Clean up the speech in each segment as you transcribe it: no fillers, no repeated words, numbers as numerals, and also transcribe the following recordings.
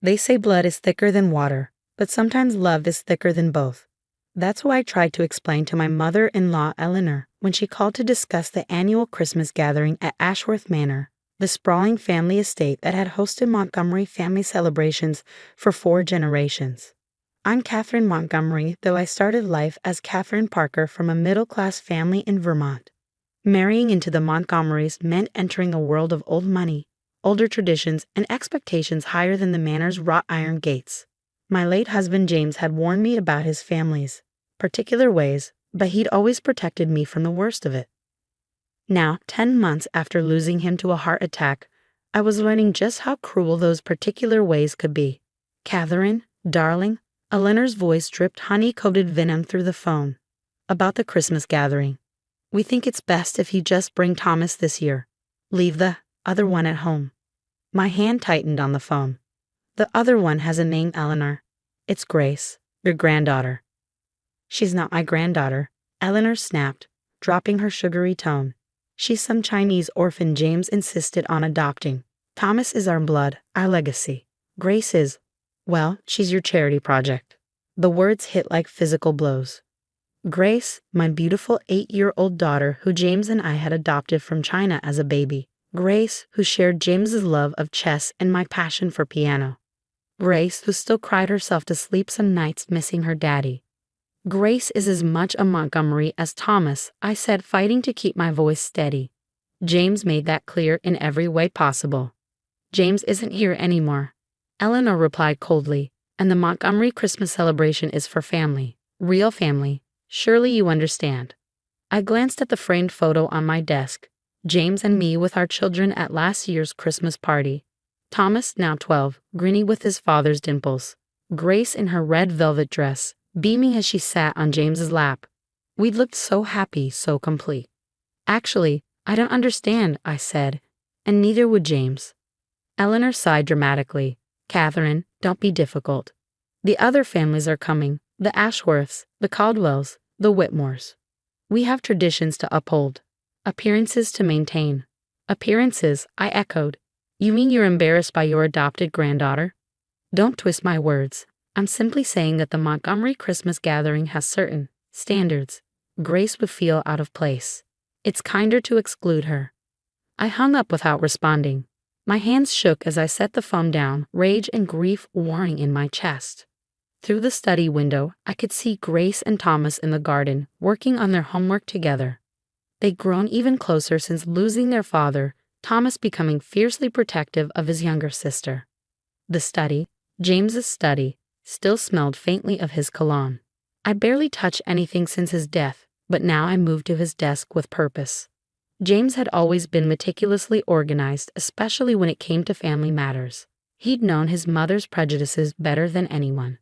They say blood is thicker than water, but sometimes love is thicker than both. That's what I tried to explain to my mother-in-law Eleanor when she called to discuss the annual Christmas gathering at Ashworth Manor, the sprawling family estate that had hosted Montgomery family celebrations for 4 generations. I'm Catherine Montgomery, though I started life as Catherine Parker from a middle-class family in Vermont. Marrying into the Montgomerys meant entering a world of old money, older traditions, and expectations higher than the manor's wrought iron gates. My late husband James had warned me about his family's particular ways, but he'd always protected me from the worst of it. Now, 10 months after losing him to a heart attack, I was learning just how cruel those particular ways could be. "Catherine, darling," Eleanor's voice dripped honey-coated venom through the phone. "About the Christmas gathering. We think it's best if you just bring Thomas this year. Leave the other one at home." My hand tightened on the phone. "The other one has a name, Eleanor. It's Grace, your granddaughter." "She's not my granddaughter," Eleanor snapped, dropping her sugary tone. "She's some Chinese orphan James insisted on adopting. Thomas is our blood, our legacy. Grace is, well, she's your charity project." The words hit like physical blows. Grace, my beautiful 8-year-old daughter who James and I had adopted from China as a baby. Grace, who shared James's love of chess and my passion for piano. Grace, who still cried herself to sleep some nights missing her daddy. "Grace is as much a Montgomery as Thomas," I said, fighting to keep my voice steady. James made that clear in every way possible. "James isn't here anymore," Eleanor replied coldly, "and the Montgomery Christmas celebration is for family, real family. Surely you understand." I glanced at the framed photo on my desk. James and me with our children at last year's Christmas party. Thomas, now 12, grinning with his father's dimples. Grace in her red velvet dress, beaming as she sat on James's lap. We'd looked so happy, so complete. "Actually, I don't understand," I said, "and neither would James." Eleanor sighed dramatically. "Catherine, don't be difficult. The other families are coming, the Ashworths, the Caldwells, the Whitmores. We have traditions to uphold, appearances to maintain." "Appearances," I echoed. "You mean you're embarrassed by your adopted granddaughter?" "Don't twist my words. I'm simply saying that the Montgomery Christmas gathering has certain standards Grace would feel out of place. It's kinder to exclude her." I hung up without responding. My hands shook as I set the phone down, rage and grief warring in my chest. Through the study window, I could see Grace and Thomas in the garden, working on their homework together. They'd grown even closer since losing their father, Thomas becoming fiercely protective of his younger sister. The study, James's study, still smelled faintly of his cologne. I barely touched anything since his death, but now I moved to his desk with purpose. James had always been meticulously organized, especially when it came to family matters. He'd known his mother's prejudices better than anyone.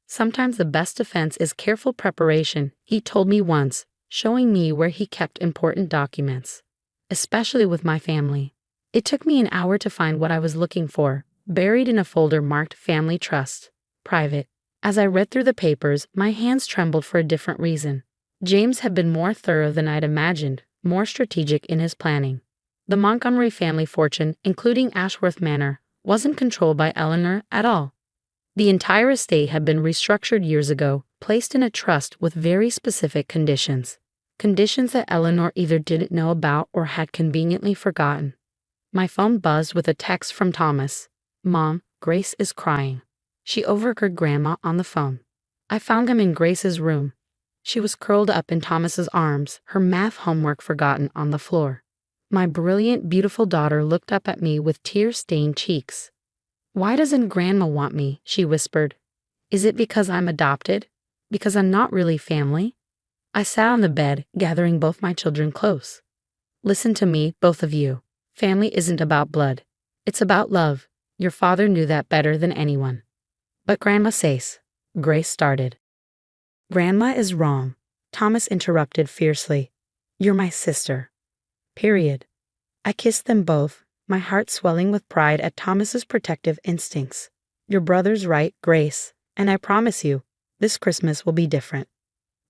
"Sometimes the best defense is careful preparation," he told me once, showing me where he kept important documents. Especially with my family. It took me an hour to find what I was looking for, buried in a folder marked Family Trust, Private. As I read through the papers, my hands trembled for a different reason. James had been more thorough than I'd imagined, more strategic in his planning. The Montgomery family fortune, including Ashworth Manor, wasn't controlled by Eleanor at all. The entire estate had been restructured years ago, placed in a trust with very specific conditions. Conditions that Eleanor either didn't know about or had conveniently forgotten. My phone buzzed with a text from Thomas. "Mom, Grace is crying." She overheard Grandma on the phone. I found him in Grace's room. She was curled up in Thomas's arms, her math homework forgotten on the floor. My brilliant, beautiful daughter looked up at me with tear-stained cheeks. "Why doesn't Grandma want me?" she whispered. "Is it because I'm adopted? Because I'm not really family?" I sat on the bed, gathering both my children close. "Listen to me, both of you. Family isn't about blood. It's about love. Your father knew that better than anyone." "But Grandma says," Grace started. "Grandma is wrong," Thomas interrupted fiercely. "You're my sister. Period." I kissed them both, my heart swelling with pride at Thomas's protective instincts. "Your brother's right, Grace, and I promise you, this Christmas will be different."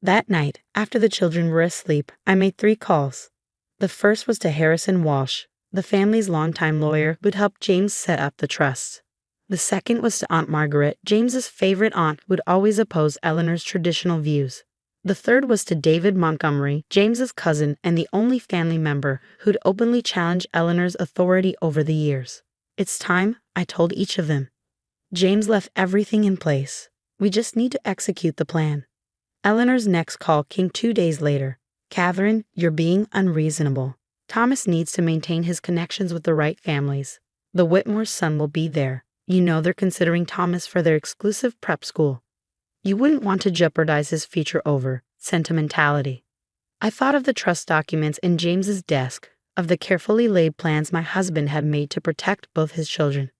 That night, after the children were asleep, I made 3 calls. The first was to Harrison Walsh, the family's longtime lawyer who'd helped James set up the trust. The second was to Aunt Margaret, James's favorite aunt who'd always opposed Eleanor's traditional views. The third was to David Montgomery, James's cousin and the only family member who'd openly challenged Eleanor's authority over the years. It's time, I told each of them. James left everything in place. We just need to execute the plan. Eleanor's next call came 2 days later. Catherine, you're being unreasonable. Thomas needs to maintain his connections with the right families. The Whitmore's son will be there. You know they're considering Thomas for their exclusive prep school. You wouldn't want to jeopardize his future over sentimentality. I thought of the trust documents in James's desk, of the carefully laid plans my husband had made to protect both his children.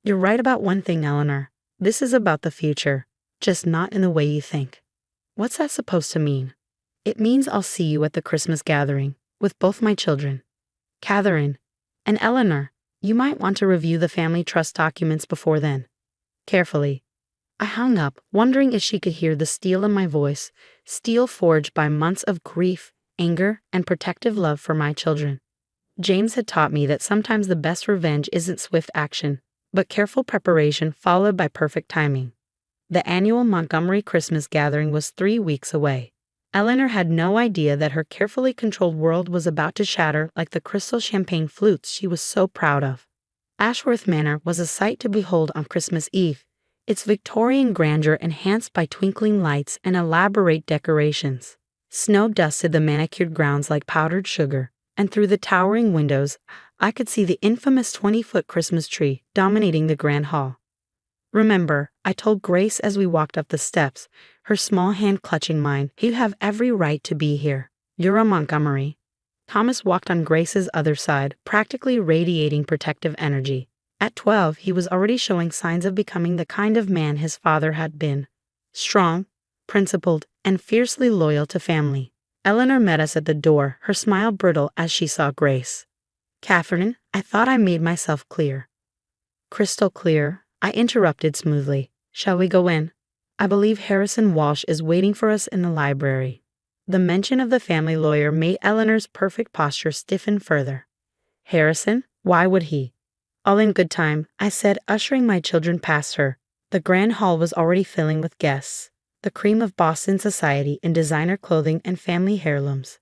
You're right about one thing, Eleanor. This is about the future, just not in the way you think. What's that supposed to mean? It means I'll see you at the Christmas gathering, with both my children. Catherine and Eleanor, you might want to review the family trust documents before then. Carefully. I hung up, wondering if she could hear the steel in my voice, steel forged by months of grief, anger, and protective love for my children. James had taught me that sometimes the best revenge isn't swift action, but careful preparation followed by perfect timing. The annual Montgomery Christmas gathering was 3 weeks away. Eleanor had no idea that her carefully controlled world was about to shatter like the crystal champagne flutes she was so proud of. Ashworth Manor was a sight to behold on Christmas Eve, its Victorian grandeur enhanced by twinkling lights and elaborate decorations. Snow dusted the manicured grounds like powdered sugar, and through the towering windows, I could see the infamous 20-foot Christmas tree dominating the grand hall. Remember, I told Grace as we walked up the steps, her small hand clutching mine, you have every right to be here. You're a Montgomery. Thomas walked on Grace's other side, practically radiating protective energy. At 12, he was already showing signs of becoming the kind of man his father had been. Strong, principled, and fiercely loyal to family. Eleanor met us at the door, her smile brittle as she saw Grace. Catherine, I thought I made myself clear. Crystal clear, I interrupted smoothly. Shall we go in? I believe Harrison Walsh is waiting for us in the library. The mention of the family lawyer made Eleanor's perfect posture stiffen further. Harrison? Why would he? All in good time, I said, ushering my children past her. The grand hall was already filling with guests, the cream of Boston society in designer clothing and family heirlooms.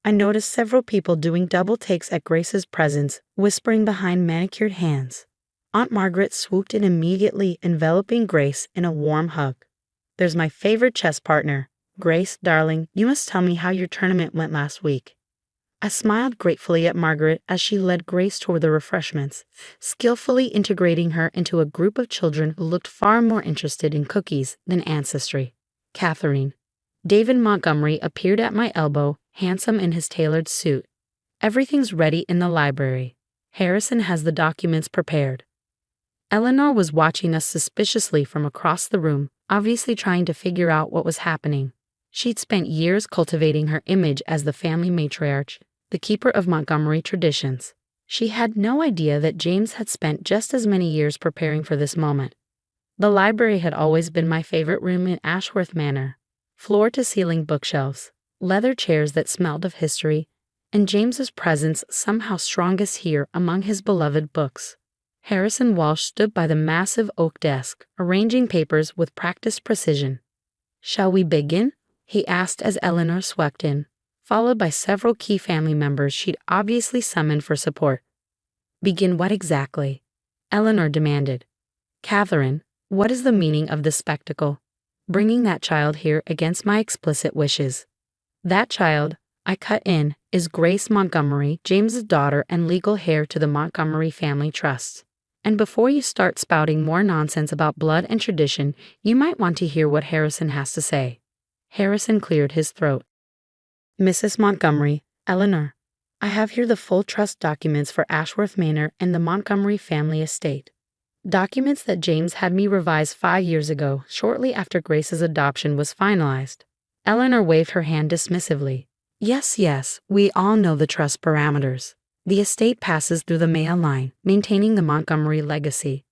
I noticed several people doing double takes at Grace's presence, whispering behind manicured hands. Aunt Margaret swooped in immediately, enveloping Grace in a warm hug. There's my favorite chess partner. Grace, darling, you must tell me how your tournament went last week. I smiled gratefully at Margaret as she led Grace toward the refreshments, skillfully integrating her into a group of children who looked far more interested in cookies than ancestry. Catherine. David Montgomery appeared at my elbow, handsome in his tailored suit. Everything's ready in the library. Harrison has the documents prepared. Eleanor was watching us suspiciously from across the room, obviously trying to figure out what was happening. She'd spent years cultivating her image as the family matriarch, the keeper of Montgomery traditions. She had no idea that James had spent just as many years preparing for this moment. The library had always been my favorite room in Ashworth Manor. Floor-to-ceiling bookshelves, leather chairs that smelled of history, and James's presence somehow strongest here among his beloved books. Harrison Walsh stood by the massive oak desk, arranging papers with practiced precision. Shall we begin? He asked as Eleanor swept in, followed by several key family members she'd obviously summoned for support. Begin what exactly? Eleanor demanded. Catherine, what is the meaning of this spectacle? Bringing that child here against my explicit wishes. That child, I cut in, is Grace Montgomery, James's daughter and legal heir to the Montgomery Family Trust. And before you start spouting more nonsense about blood and tradition, you might want to hear what Harrison has to say. Harrison cleared his throat. Mrs. Montgomery, Eleanor, I have here the full trust documents for Ashworth Manor and the Montgomery family estate. Documents that James had me revise 5 years ago, shortly after Grace's adoption was finalized. Eleanor waved her hand dismissively. Yes, we all know the trust parameters. The estate passes through the male line, maintaining the Montgomery legacy.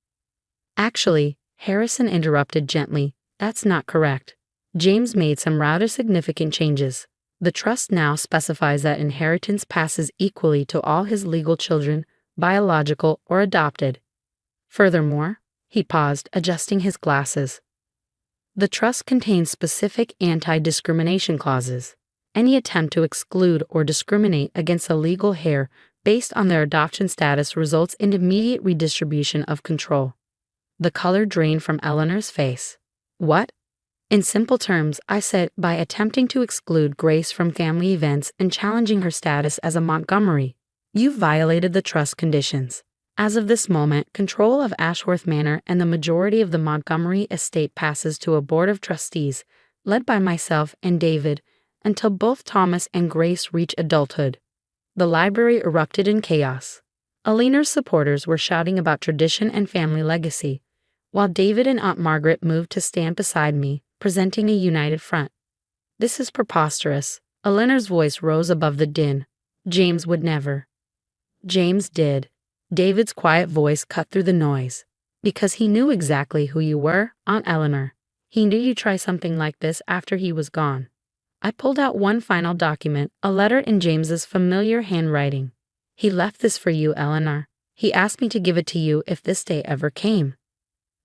Actually, Harrison interrupted gently, that's not correct. James made some rather significant changes. The trust now specifies that inheritance passes equally to all his legal children, biological or adopted. Furthermore, He paused, adjusting his glasses. The trust contains specific anti-discrimination clauses. Any attempt to exclude or discriminate against a legal heir based on their adoption status results in immediate redistribution of control. The color drained from Eleanor's face. What? In simple terms, I said, by attempting to exclude Grace from family events and challenging her status as a Montgomery, you've violated the trust conditions. As of this moment, control of Ashworth Manor and the majority of the Montgomery estate passes to a board of trustees, led by myself and David, until both Thomas and Grace reach adulthood. The library erupted in chaos. Eleanor's supporters were shouting about tradition and family legacy, while David and Aunt Margaret moved to stand beside me, presenting a united front. This is preposterous. Eleanor's voice rose above the din. James would never. James did. David's quiet voice cut through the noise. Because he knew exactly who you were, Aunt Eleanor. He knew you'd try something like this after he was gone. I pulled out one final document, a letter in James's familiar handwriting. He left this for you, Eleanor. He asked me to give it to you if this day ever came.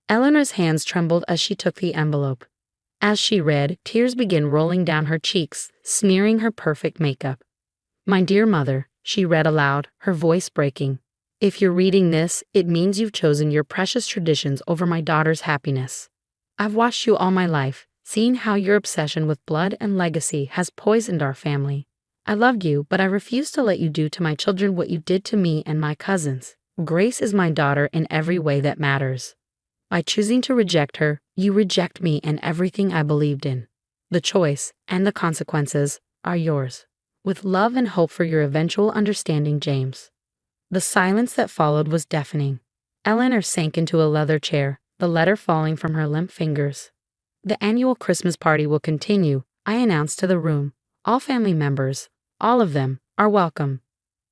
Eleanor's hands trembled as she took the envelope. As she read, tears began rolling down her cheeks, smearing her perfect makeup. My dear mother, she read aloud, her voice breaking. If you're reading this, it means you've chosen your precious traditions over my daughter's happiness. I've watched you all my life, seeing how your obsession with blood and legacy has poisoned our family. I loved you, but I refused to let you do to my children what you did to me and my cousins. Grace is my daughter in every way that matters. By choosing to reject her, you reject me and everything I believed in. The choice, and the consequences, are yours. With love and hope for your eventual understanding, James. The silence that followed was deafening. Eleanor sank into a leather chair, the letter falling from her limp fingers. The annual Christmas party will continue, I announced to the room. All family members, all of them, are welcome.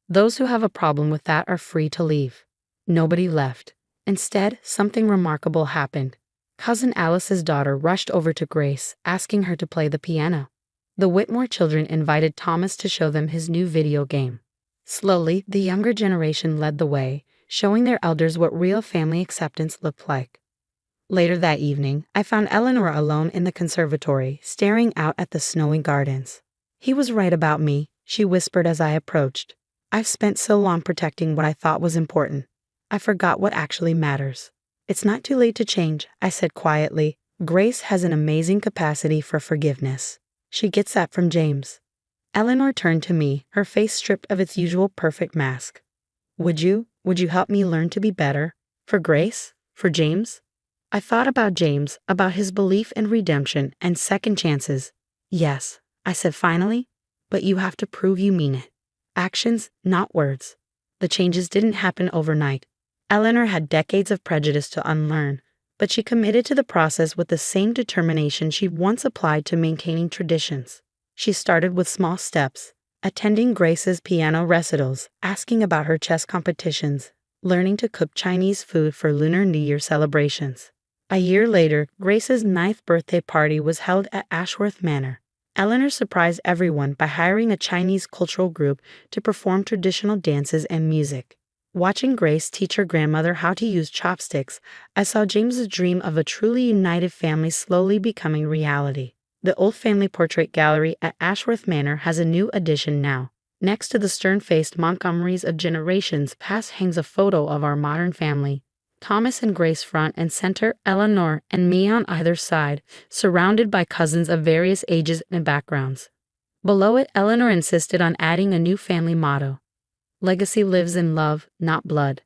Those who have a problem with that are free to leave. Nobody left. Instead, something remarkable happened. Cousin Alice's daughter rushed over to Grace, asking her to play the piano. The Whitmore children invited Thomas to show them his new video game. Slowly, the younger generation led the way, showing their elders what real family acceptance looked like. Later that evening, I found Eleanor alone in the conservatory, staring out at the snowy gardens. He was right about me, she whispered as I approached. I've spent so long protecting what I thought was important. I forgot what actually matters. It's not too late to change, I said quietly. Grace has an amazing capacity for forgiveness. She gets that from James. Eleanor turned to me, her face stripped of its usual perfect mask. Would you help me learn to be better? For Grace? For James? I thought about James, about his belief in redemption and second chances. Yes, I said finally, but you have to prove you mean it. Actions, not words. The changes didn't happen overnight. Eleanor had decades of prejudice to unlearn, but she committed to the process with the same determination she once applied to maintaining traditions. She started with small steps, attending Grace's piano recitals, asking about her chess competitions, learning to cook Chinese food for Lunar New Year celebrations. A year later, Grace's 9th birthday party was held at Ashworth Manor. Eleanor surprised everyone by hiring a Chinese cultural group to perform traditional dances and music. Watching Grace teach her grandmother how to use chopsticks, I saw James's dream of a truly united family slowly becoming reality. The old family portrait gallery at Ashworth Manor has a new addition now. Next to the stern-faced Montgomerys of generations past hangs a photo of our modern family. Thomas and Grace front and center, Eleanor and me on either side, surrounded by cousins of various ages and backgrounds. Below it, Eleanor insisted on adding a new family motto. Legacy lives in love, not blood.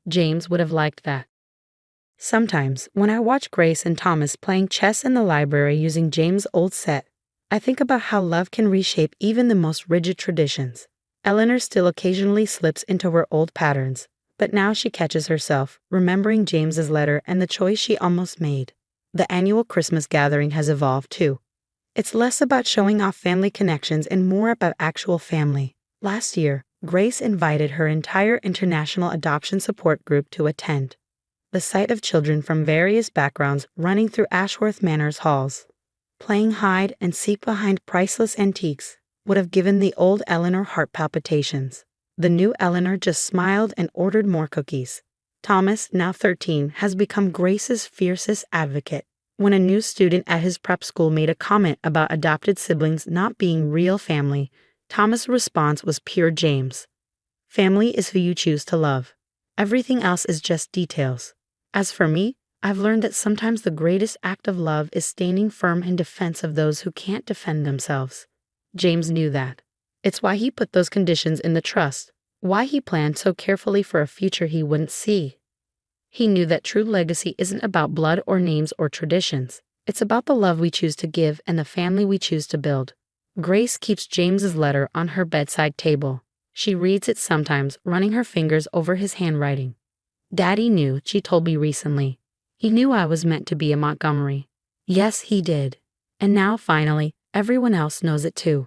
James would have liked that. Sometimes, when I watch Grace and Thomas playing chess in the library using James' old set, I think about how love can reshape even the most rigid traditions. Eleanor still occasionally slips into her old patterns, but now she catches herself, remembering James's letter and the choice she almost made. The annual Christmas gathering has evolved too. It's less about showing off family connections and more about actual family. Last year, Grace invited her entire international adoption support group to attend. The sight of children from various backgrounds running through Ashworth Manor's halls, playing hide and seek behind priceless antiques, would have given the old Eleanor heart palpitations. The new Eleanor just smiled and ordered more cookies. Thomas, now 13, has become Grace's fiercest advocate. When a new student at his prep school made a comment about adopted siblings not being real family, Thomas' response was pure James. Family is who you choose to love. Everything else is just details. As for me, I've learned that sometimes the greatest act of love is standing firm in defense of those who can't defend themselves. James knew that. It's why he put those conditions in the trust, why he planned so carefully for a future he wouldn't see. He knew that true legacy isn't about blood or names or traditions. It's about the love we choose to give and the family we choose to build. Grace keeps James's letter on her bedside table. She reads it sometimes, running her fingers over his handwriting. Daddy knew, she told me recently. He knew I was meant to be a Montgomery. Yes, he did. And now, finally, everyone else knows it too.